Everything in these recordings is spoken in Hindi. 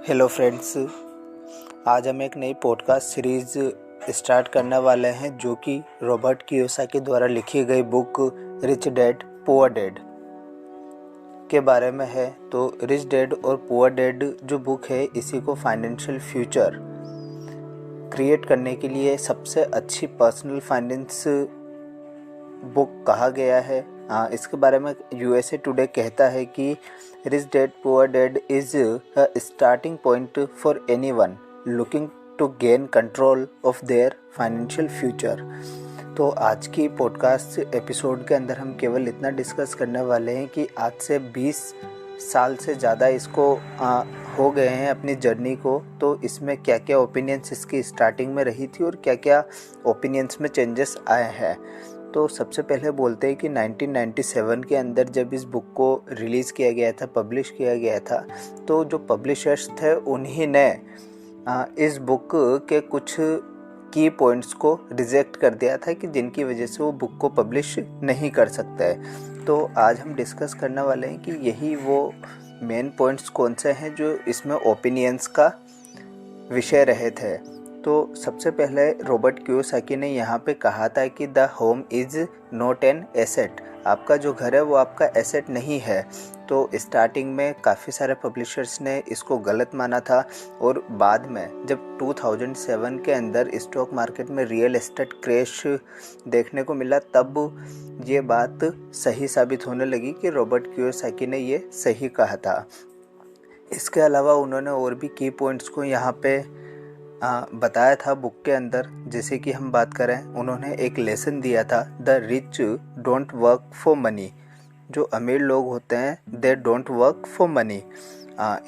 हेलो फ्रेंड्स, आज हम एक नई पॉडकास्ट सीरीज़ स्टार्ट करने वाले हैं जो कि रॉबर्ट कियोसाकी द्वारा लिखी गई book rich dad poor dad के बारे में है। तो रिच डैड और पुअर डैड जो बुक है, इसी को फाइनेंशियल फ्यूचर क्रिएट करने के लिए सबसे अच्छी पर्सनल फाइनेंस बुक कहा गया है। इसके बारे में यूएसए टुडे कहता है कि rich dad poor dad is a starting point for anyone looking to gain control of their financial future. तो आज की पॉडकास्ट एपिसोड के अंदर हम केवल इतना डिस्कस करने वाले हैं कि आज से 20 साल से ज़्यादा इसको हो गए हैं अपनी जर्नी को। तो इसमें क्या क्या ओपिनियंस इसकी स्टार्टिंग में रही थी और क्या क्या ओपिनियंस में चेंजेस आए हैं। तो सबसे पहले बोलते हैं कि 1997 के अंदर जब इस बुक को रिलीज़ किया गया था, पब्लिश किया गया था, तो जो पब्लिशर्स थे उन्हीं ने इस बुक के कुछ की पॉइंट्स को रिजेक्ट कर दिया था कि जिनकी वजह से वो बुक को पब्लिश नहीं कर सकता है। तो आज हम डिस्कस करने वाले हैं कि यही वो मेन पॉइंट्स कौन से हैं जो इसमें ओपिनियंस का विषय रहे थे। तो सबसे पहले रॉबर्ट कियोसाकी ने यहाँ पे कहा था कि the home is not an asset. आपका जो घर है वो आपका एसेट नहीं है। तो स्टार्टिंग में काफ़ी सारे पब्लिशर्स ने इसको गलत माना था और बाद में जब 2007 के अंदर स्टॉक मार्केट में रियल एस्टेट क्रैश देखने को मिला, तब ये बात सही साबित होने लगी कि रॉबर्ट कियोसाकी ने ये सही कहा था। इसके अलावा उन्होंने और भी की पॉइंट्स को यहाँ पे बताया था बुक के अंदर। जैसे कि हम बात करें, उन्होंने एक लेसन दिया था, the rich don't work for money. जो अमीर लोग होते हैं they don't work for money.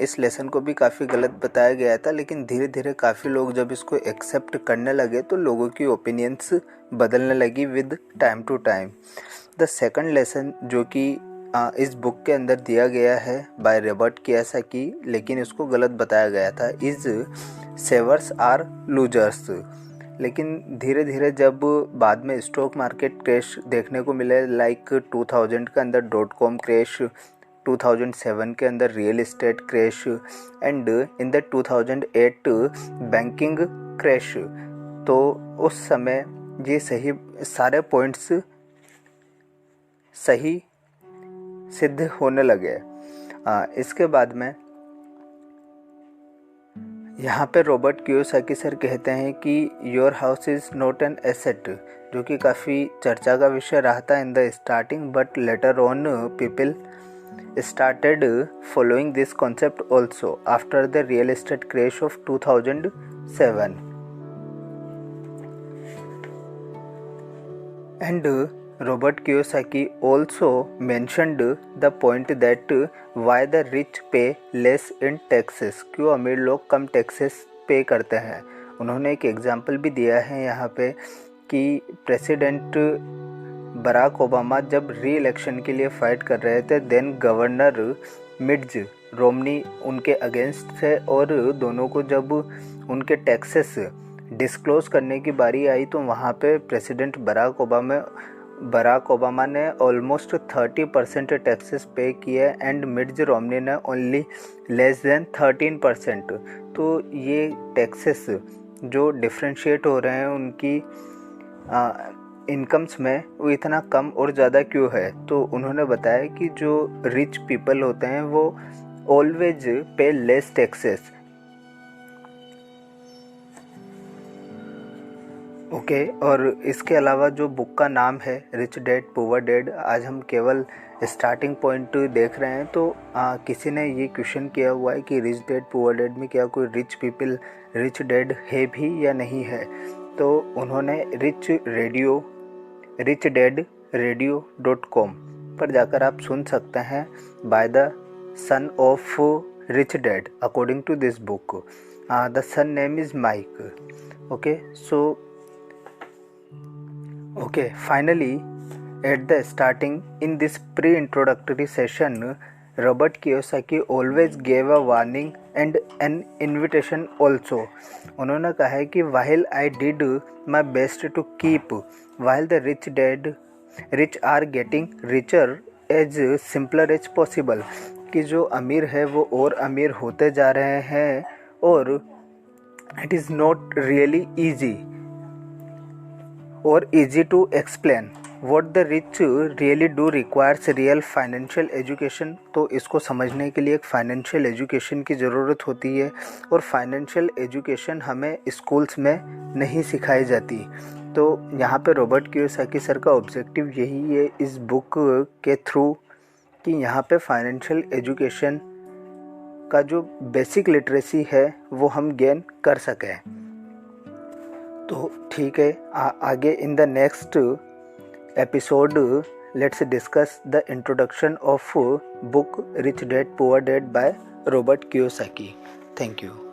इस लेसन को भी काफ़ी गलत बताया गया था, लेकिन धीरे धीरे काफ़ी लोग जब इसको एक्सेप्ट करने लगे तो लोगों की ओपिनियंस बदलने लगी with time to time. The second lesson जो कि इस बुक के अंदर दिया गया है बाय रॉबर्ट कियोसाकी, लेकिन इसको गलत बताया गया था, इज़ सेवर्स आर लूजर्स। लेकिन धीरे धीरे जब बाद में स्टॉक मार्केट क्रैश देखने को मिले, लाइक 2000 के अंदर .com क्रैश, 2007 के अंदर real estate crash and in the 2008 banking crash, तो उस समय ये सही सारे पॉइंट्स सही सिद्ध होने लगे। इसके बाद में यहाँ पे रॉबर्ट कियोसाकी सर कहते हैं कि your house is not an asset, जो कि काफ़ी चर्चा का विषय रहा था in the starting, but later on people started following this concept also after the real estate crash of 2007. And Robert Kiyosaki also mentioned the point that why the rich pay less in taxes, क्यों अमीर लोग कम टैक्सेस पे करते हैं। उन्होंने एक एग्जाम्पल भी दिया है यहाँ पे कि प्रेसिडेंट बराक ओबामा जब री इलेक्शन के लिए फाइट कर रहे थे, देन गवर्नर मिट्ज रोमनी उनके अगेंस्ट थे, और दोनों को जब उनके टैक्सेस डिस्क्लोज करने की बारी आई तो वहाँ पे प्रेसिडेंट बराक ओबामा ने ऑलमोस्ट 30% टैक्सेस पे किए एंड मिट्ज रोमनी ने ओनली लेस देन 13%। तो ये टैक्सेस जो डिफ्रेंशिएट हो रहे हैं उनकी इनकम्स में, वो इतना कम और ज़्यादा क्यों है। तो उन्होंने बताया कि जो रिच पीपल होते हैं वो ऑलवेज पे लेस टैक्सेस। ओके, और इसके अलावा जो बुक का नाम है रिच डैड पुअर डैड, आज हम केवल स्टार्टिंग पॉइंट देख रहे हैं। तो किसी ने ये क्वेश्चन किया हुआ है कि रिच डैड पुअर डैड में क्या कोई रिच पीपल रिच डैड है भी या नहीं है। तो उन्होंने richdadradio.com पर जाकर आप सुन सकते हैं by the son of rich dad according to this book. The son name is Mike. Okay, finally, at the starting in this pre-introductory session, Robert Kiyosaki always gave a warning and an invitation also. उन्होंने कहा है कि while I did my best to keep while the rich are getting richer as simpler as possible, कि जो अमीर है वो और अमीर होते जा रहे हैं और it is not really easy और easy to explain what the rich really do requires real financial education। तो इसको समझने के लिए एक फाइनेंशियल एजुकेशन की ज़रूरत होती है और फाइनेंशियल एजुकेशन हमें स्कूल्स में नहीं सिखाई जाती। तो यहाँ पे रॉबर्ट कियोसाकी सर का ऑब्जेक्टिव यही है इस बुक के थ्रू कि यहाँ पे फाइनेंशियल एजुकेशन का जो बेसिक लिटरेसी है वो हम गेन कर सकें। तो ठीक है, आगे in the next episode let's discuss the introduction of book rich dad poor dad by Robert Kiyosaki. Thank you.